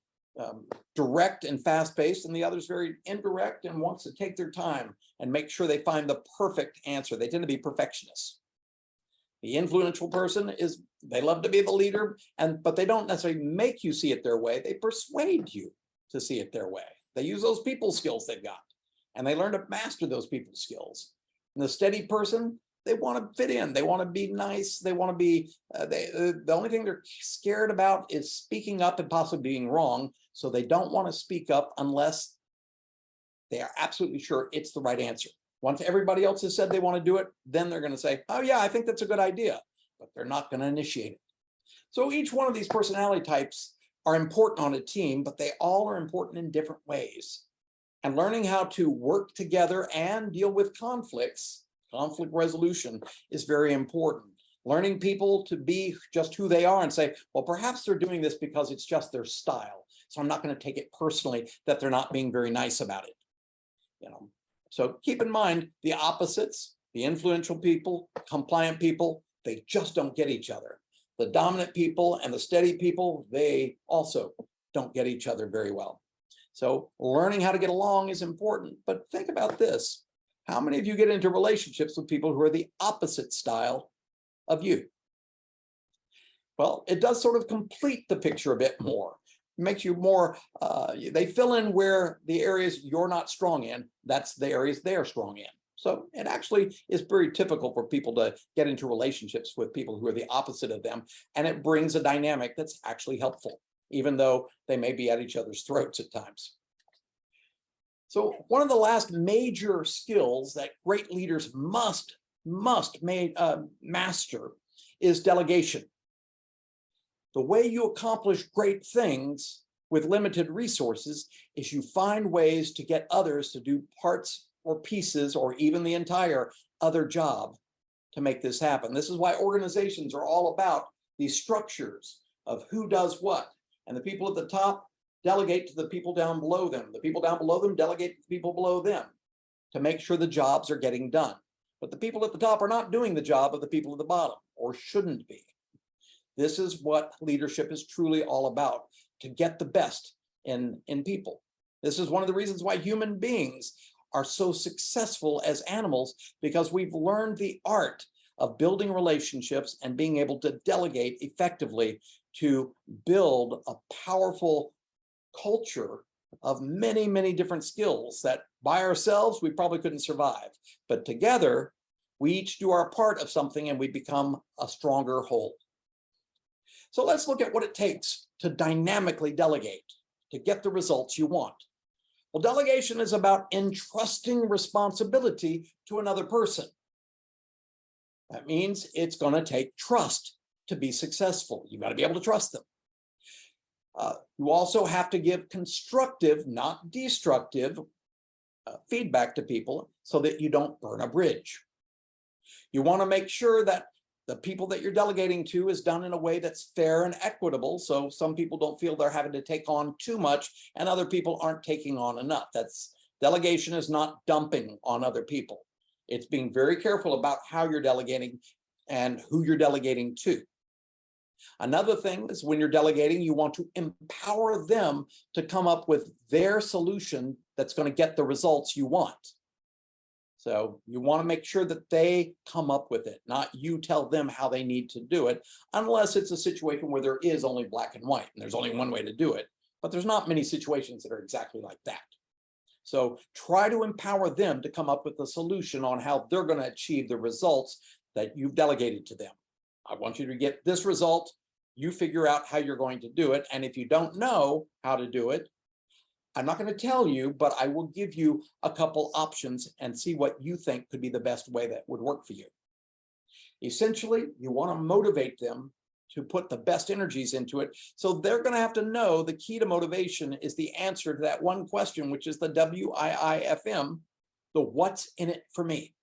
direct and fast-paced, and the other is very indirect and wants to take their time and make sure they find the perfect answer. They tend to be perfectionists. The influential person is, they love to be the leader, but they don't necessarily make you see it their way. They persuade you to see it their way. They use those people skills they've got, and they learn to master those people skills. And the steady person, they want to fit in. They want to be nice. They want to be, the only thing they're scared about is speaking up and possibly being wrong. So they don't want to speak up unless they are absolutely sure it's the right answer. Once everybody else has said they want to do it, then they're going to say, oh yeah, I think that's a good idea, but they're not going to initiate it. So each one of these personality types are important on a team, but they all are important in different ways. And learning how to work together and deal with conflicts, conflict resolution, is very important. Learning people to be just who they are and say, well, perhaps they're doing this because it's just their style. So I'm not going to take it personally that they're not being very nice about it. So keep in mind the opposites, the influential people, compliant people, they just don't get each other. The dominant people and the steady people, they also don't get each other very well. So learning how to get along is important, but think about this. How many of you get into relationships with people who are the opposite style of you? Well, it does sort of complete the picture a bit more. It makes you more, they fill in where the areas you're not strong in, that's the areas they're strong in. So it actually is very typical for people to get into relationships with people who are the opposite of them, and it brings a dynamic that's actually helpful, even though they may be at each other's throats at times. So one of the last major skills that great leaders must master is delegation. The way you accomplish great things with limited resources is you find ways to get others to do parts or pieces or even the entire other job to make this happen. This is why organizations are all about these structures of who does what. And the people at the top delegate to the people down below them. The people down below them delegate to the people below them to make sure the jobs are getting done. But the people at the top are not doing the job of the people at the bottom, or shouldn't be. This is what leadership is truly all about, to get the best in people. This is one of the reasons why human beings are so successful as animals, because we've learned the art of building relationships and being able to delegate effectively to build a powerful culture of many, many different skills that by ourselves we probably couldn't survive. But together, we each do our part of something and we become a stronger whole. So let's look at what it takes to dynamically delegate, to get the results you want. Well, delegation is about entrusting responsibility to another person. That means it's going to take trust to be successful. You've got to be able to trust them. You also have to give constructive, not destructive, feedback to people so that you don't burn a bridge. You want to make sure that the people that you're delegating to is done in a way that's fair and equitable, so some people don't feel they're having to take on too much and other people aren't taking on enough. Delegation is not dumping on other people. It's being very careful about how you're delegating and who you're delegating to. Another thing is, when you're delegating, you want to empower them to come up with their solution that's going to get the results you want. So you want to make sure that they come up with it, not you tell them how they need to do it, unless it's a situation where there is only black and white and there's only one way to do it. But there's not many situations that are exactly like that. So try to empower them to come up with a solution on how they're going to achieve the results that you've delegated to them. I want you to get this result. You figure out how you're going to do it. And if you don't know how to do it, I'm not going to tell you, but I will give you a couple options and see what you think could be the best way that would work for you. Essentially, you want to motivate them to put the best energies into it. So they're going to have to know the key to motivation is the answer to that one question, which is the WIIFM, the what's in it for me.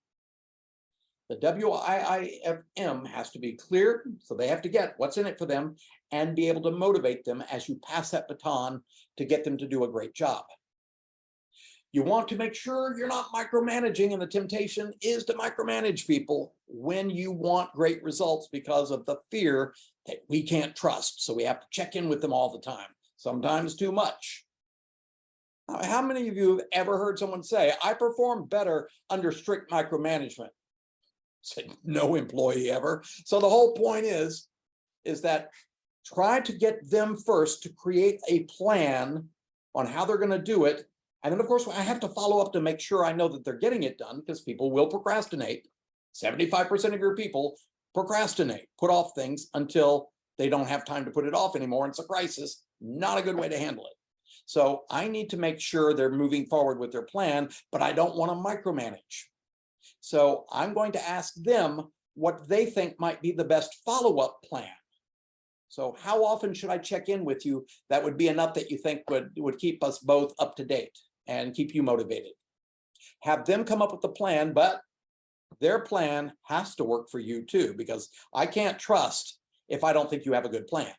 The WIIFM has to be clear, so they have to get what's in it for them and be able to motivate them as you pass that baton to get them to do a great job. You want to make sure you're not micromanaging, and the temptation is to micromanage people when you want great results because of the fear that we can't trust. So we have to check in with them all the time, sometimes too much. How many of you have ever heard someone say, I perform better under strict micromanagement? Said no employee ever. So the whole point is that try to get them first to create a plan on how they're going to do it. And then, of course, I have to follow up to make sure I know that they're getting it done, because people will procrastinate. 75% of your people procrastinate, put off things until they don't have time to put it off anymore. It's a crisis, not a good way to handle it. So I need to make sure they're moving forward with their plan, but I don't want to micromanage. So I'm going to ask them what they think might be the best follow-up plan. So how often should I check in with you that would be enough that you think would keep us both up to date and keep you motivated? Have them come up with a plan, but their plan has to work for you too, because I can't trust if I don't think you have a good plan.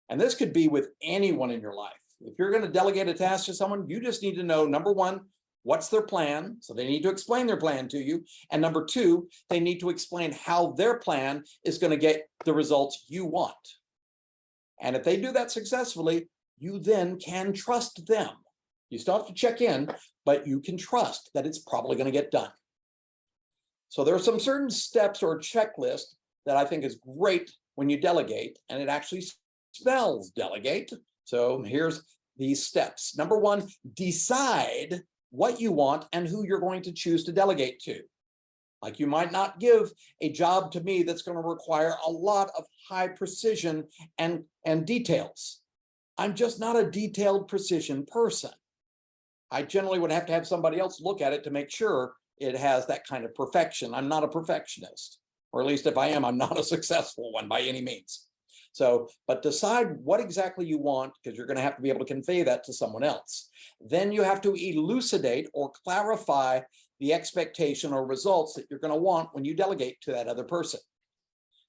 And this could be with anyone in your life. If you're going to delegate a task to someone, you just need to know, number one, what's their plan? So they need to explain their plan to you. And number two, they need to explain how their plan is going to get the results you want. And if they do that successfully, you then can trust them. You still have to check in, but you can trust that it's probably going to get done. So there are some certain steps or checklist that I think is great when you delegate, and it actually spells delegate. So here's these steps. Number one, decide what you want and who you're going to choose to delegate to. Like, you might not give a job to me that's going to require a lot of high precision and details. I'm just not a detailed precision person. I generally would have to have somebody else look at it to make sure it has that kind of perfection. I'm not a perfectionist, or at least if I am, I'm not a successful one by any means. So, but decide what exactly you want, because you're going to have to be able to convey that to someone else. Then you have to elucidate or clarify the expectation or results that you're going to want when you delegate to that other person.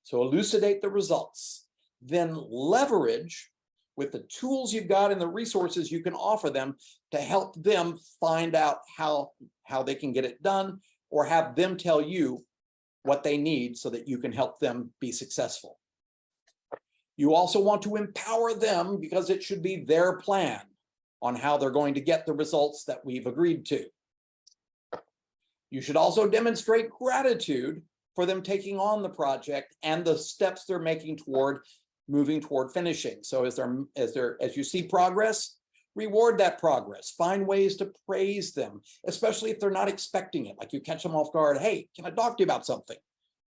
So elucidate the results, then leverage with the tools you've got and the resources you can offer them to help them find out how they can get it done, or have them tell you what they need so that you can help them be successful. You also want to empower them, because it should be their plan on how they're going to get the results that we've agreed to. You should also demonstrate gratitude for them taking on the project and the steps they're making toward moving toward finishing. So as you see progress, reward that progress. Find ways to praise them, especially if they're not expecting it. Like, you catch them off guard. Hey, can I talk to you about something?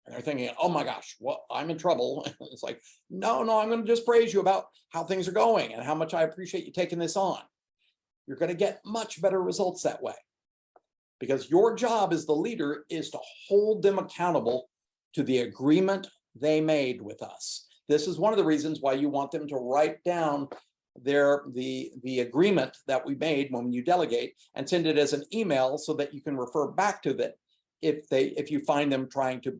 And they're thinking, oh my gosh, well, I'm in trouble. It's like, no, I'm going to just praise you about how things are going and how much I appreciate you taking this on. You're going to get much better results that way, because your job as the leader is to hold them accountable to the agreement they made with us. This is one of the reasons why you want them to write down the agreement that we made when you delegate, and send it as an email so that you can refer back to that if you find them trying to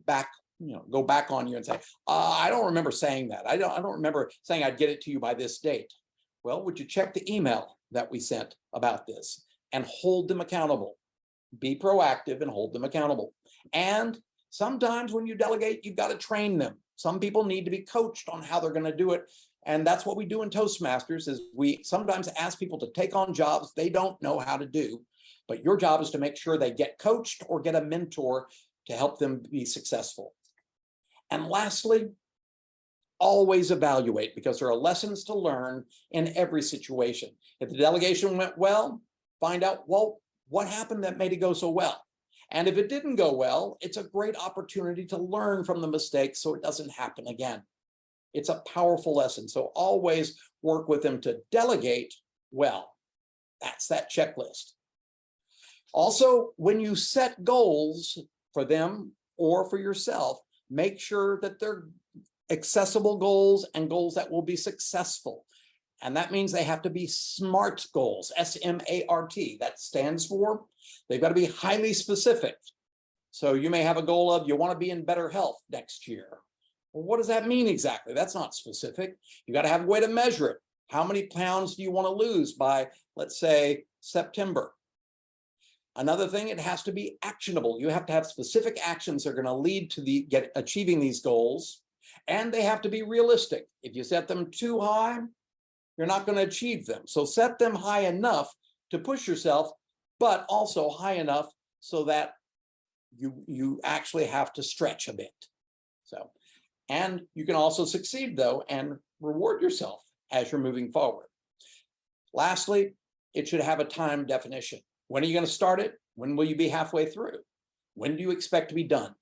go back on you and say, I don't remember saying that. I don't remember saying I'd get it to you by this date. Well, would you check the email that we sent about this and hold them accountable? Be proactive and hold them accountable. And sometimes when you delegate, you've got to train them. Some people need to be coached on how they're going to do it. And that's what we do in Toastmasters, is we sometimes ask people to take on jobs they don't know how to do. But your job is to make sure they get coached or get a mentor to help them be successful. And lastly, always evaluate, because there are lessons to learn in every situation. If the delegation went well, find out, well, what happened that made it go so well? And if it didn't go well, it's a great opportunity to learn from the mistakes so it doesn't happen again. It's a powerful lesson. So always work with them to delegate well. That's that checklist. Also, when you set goals for them or for yourself, make sure that they're accessible goals and goals that will be successful. And that means they have to be SMART goals, S-M-A-R-T. That stands for, they've got to be highly specific. So you may have a goal of, you want to be in better health next year. Well, what does that mean exactly? That's not specific. You got to have a way to measure it. How many pounds do you want to lose by, let's say, September? Another thing, it has to be actionable. You have to have specific actions that are going to lead to achieving these goals, and they have to be realistic. If you set them too high, you're not going to achieve them. So set them high enough to push yourself, but also high enough so that you actually have to stretch a bit. So, and you can also succeed though, and reward yourself as you're moving forward. Lastly, it should have a time definition. When are you going to start it? When will you be halfway through? When do you expect to be done?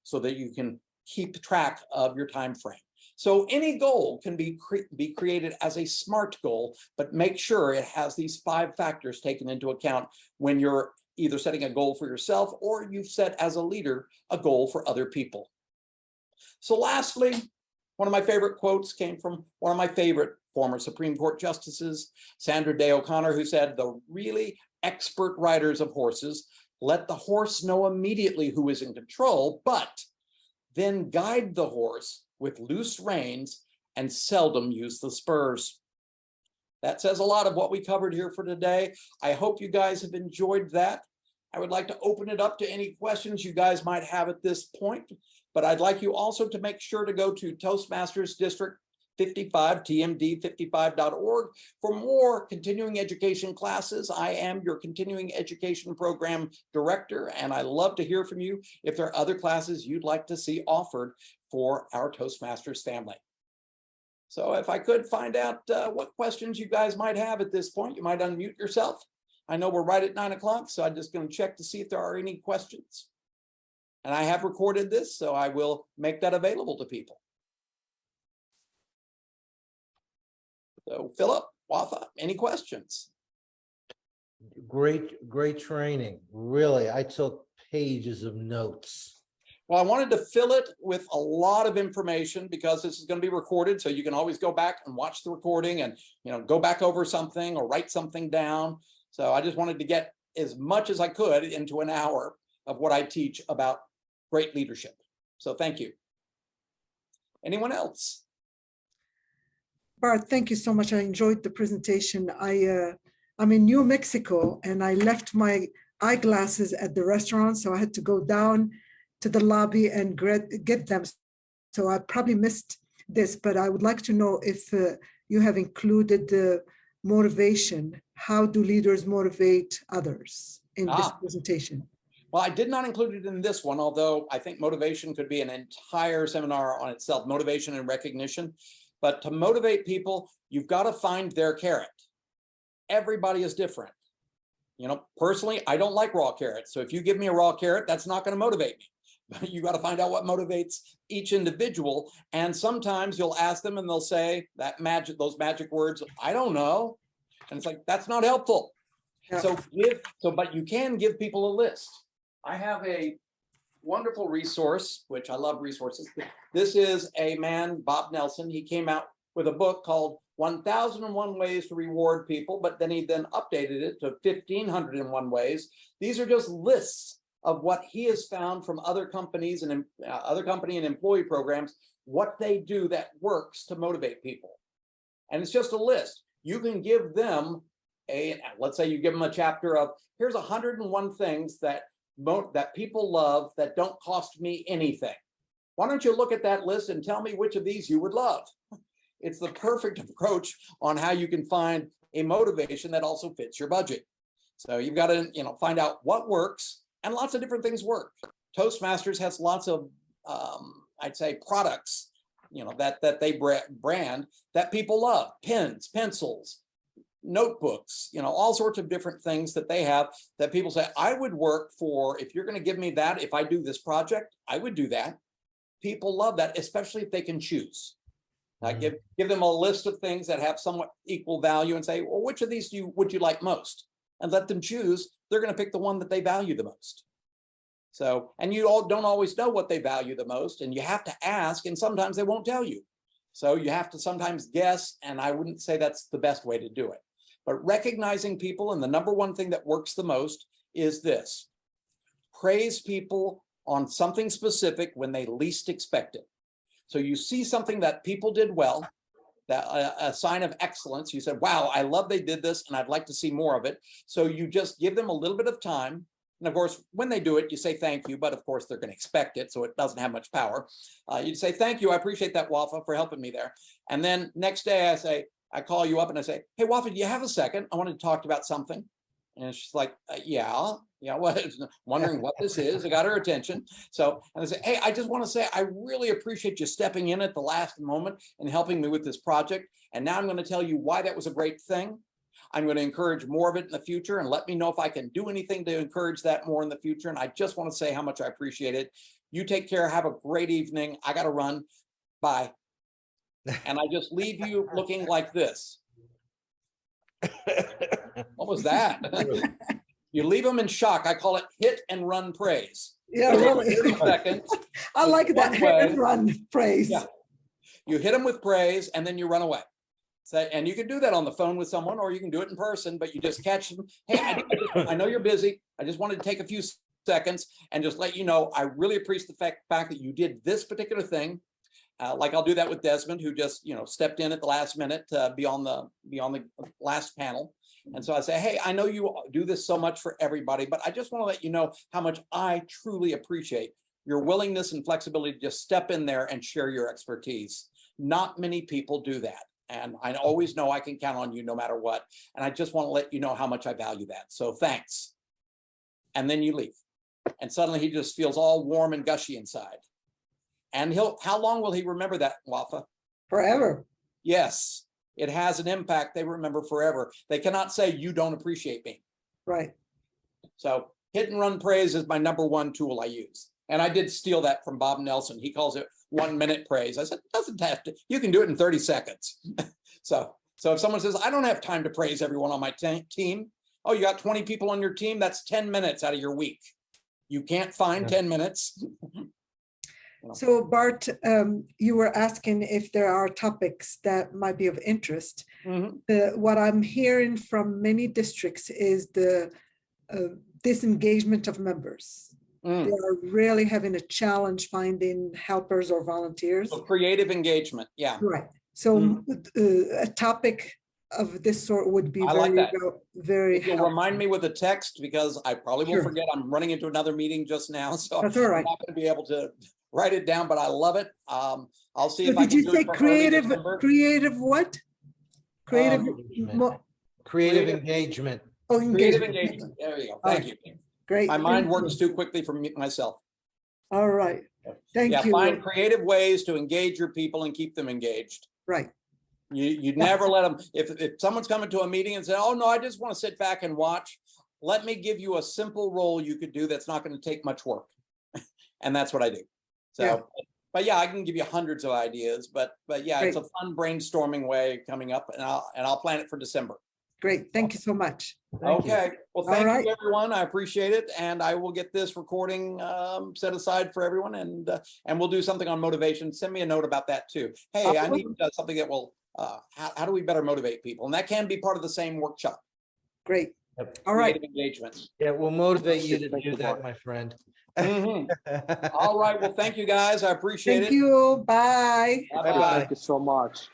So that you can keep track of your time frame. So any goal can be created as a SMART goal, but make sure it has these 5 factors taken into account when you're either setting a goal for yourself or you've set as a leader a goal for other people. So lastly, one of my favorite quotes came from one of my favorite former Supreme Court justices, Sandra Day O'Connor, who said, "The really expert riders of horses let the horse know immediately who is in control, but then guide the horse with loose reins and seldom use the spurs." That says a lot of what we covered here for today. I hope you guys have enjoyed that. I would like to open it up to any questions you guys might have at this point, but I'd like you also to make sure to go to Toastmasters District 55, tmd55.org. For more continuing education classes, I am your continuing education program director, and I love to hear from you if there are other classes you'd like to see offered for our Toastmasters family. So if I could find out what questions you guys might have at this point, you might unmute yourself. I know we're right at 9 o'clock, so I'm just going to check to see if there are any questions. And I have recorded this, so I will make that available to people. So Philip, Wafa, any questions? Great training. Really, I took pages of notes. Well, I wanted to fill it with a lot of information because this is going to be recorded, so you can always go back and watch the recording and, you know, go back over something or write something down. So I just wanted to get as much as I could into an hour of what I teach about great leadership. So thank you. Anyone else? Bart, thank you so much. I enjoyed the presentation. I'm in New Mexico and I left my eyeglasses at the restaurant, so I had to go down to the lobby and get them. So I probably missed this, but I would like to know if you have included the motivation. How do leaders motivate others in this presentation? Well, I did not include it in this one, although I think motivation could be an entire seminar on itself, motivation and recognition. But to motivate people, you've got to find their carrot. Everybody is different. You know, personally, I don't like raw carrots. So if you give me a raw carrot, that's not going to motivate me. But you got to find out what motivates each individual. And sometimes you'll ask them and they'll say those magic words, I don't know. And it's like, that's not helpful. Yeah. But you can give people a list. I have a wonderful resource, which I love resources. This is a man, Bob Nelson. He came out with a book called 1001 Ways to Reward People, but then he updated it to 1501 Ways. These are just lists of what he has found from other companies and other company and employee programs, what they do that works to motivate people. And it's just a list. You can give them let's say you give them a chapter of, here's 101 things that people love that don't cost me anything. Why don't you look at that list and tell me which of these you would love? It's the perfect approach on how you can find a motivation that also fits your budget. So you've got to, find out what works, and lots of different things work. Toastmasters has lots of, I'd say, products, that they brand that people love: pens, pencils, notebooks, all sorts of different things that they have that people say, I would work for, if you're going to give me that, if I do this project, I would do that. People love that, especially if they can choose. Give them a list of things that have somewhat equal value and say, well, which of these would you like most? And let them choose. They're going to pick the one that they value the most. So, and you all don't always know what they value the most, and you have to ask, and sometimes they won't tell you. So you have to sometimes guess, and I wouldn't say that's the best way to do it. But recognizing people, and the number one thing that works the most is this: praise people on something specific when they least expect it. So you see something that people did well, that a sign of excellence. You said, wow, I love they did this and I'd like to see more of it. So you just give them a little bit of time. And of course, when they do it, you say thank you, but of course they're going to expect it, so it doesn't have much power. You'd say, thank you, I appreciate that, Wafa, for helping me there. And then next day I call you up and I say, hey, Wafa, do you have a second? I wanted to talk about something. And she's like, yeah, what? Wondering what this is. I got her attention. So, and I say, hey, I just want to say, I really appreciate you stepping in at the last moment and helping me with this project. And now I'm going to tell you why that was a great thing. I'm going to encourage more of it in the future, and let me know if I can do anything to encourage that more in the future. And I just want to say how much I appreciate it. You take care. Have a great evening. I got to run. Bye. And I just leave you looking like this. What was that? You leave them in shock. I call it hit and run praise. Yeah, really. 30 seconds. I like that hit and run praise. Yeah. You hit them with praise and then you run away. So, and you can do that on the phone with someone, or you can do it in person, but you just catch them. Hey, I know you're busy. I just wanted to take a few seconds and just let you know, I really appreciate the fact that you did this particular thing. Like I'll do that with Desmond, who just stepped in at the last minute to be on the last panel. And so I say, hey, I know you do this so much for everybody, but I just want to let you know how much I truly appreciate your willingness and flexibility to just step in there and share your expertise. Not many people do that. And I always know I can count on you no matter what. And I just want to let you know how much I value that. So thanks. And then you leave. And suddenly he just feels all warm and gushy inside. And how long will he remember that, Wafa? Forever. Yes, it has an impact. They remember forever. They cannot say you don't appreciate me. Right. So hit and run praise is my #1 tool I use. And I did steal that from Bob Nelson. He calls it 1 minute praise. I said, doesn't have to, you can do it in 30 seconds. So if someone says, I don't have time to praise everyone on my team. Oh, you got 20 people on your team. That's 10 minutes out of your week. You can't find 10 minutes. So Bart, you were asking if there are topics that might be of interest. What I'm hearing from many districts is the disengagement of members. They are really having a challenge finding helpers or volunteers. So creative engagement, yeah. Right. So a topic of this sort would be very You'll remind me with a text, because I probably will forget. I'm running into another meeting just now, so that's all right. I'm not going to be able to write it down, but I love it. I'll see if I can do it. Did you say creative what? Creative engagement. Oh, creative engagement. There you go. Thank you. Great. My mind works too quickly for myself. All right. Thank you. Find creative ways to engage your people and keep them engaged. Right. You never let them, if someone's coming to a meeting and say, oh no, I just want to sit back and watch. Let me give you a simple role you could do that's not going to take much work. And that's what I do. So, but yeah, I can give you hundreds of ideas, but yeah, it's a fun brainstorming way coming up, and I'll plan it for December. Great. Thank you so much. Okay. Well, thank you, everyone. I appreciate it. And I will get this recording set aside for everyone, and we'll do something on motivation. Send me a note about that too. Hey, I need something that will, how do we better motivate people? And that can be part of the same workshop. Great. All right. Engagement. Yeah, we'll motivate you to do that, my friend. All right. Well, thank you guys. I appreciate it. Thank you. Bye. Bye-bye. Thank you so much.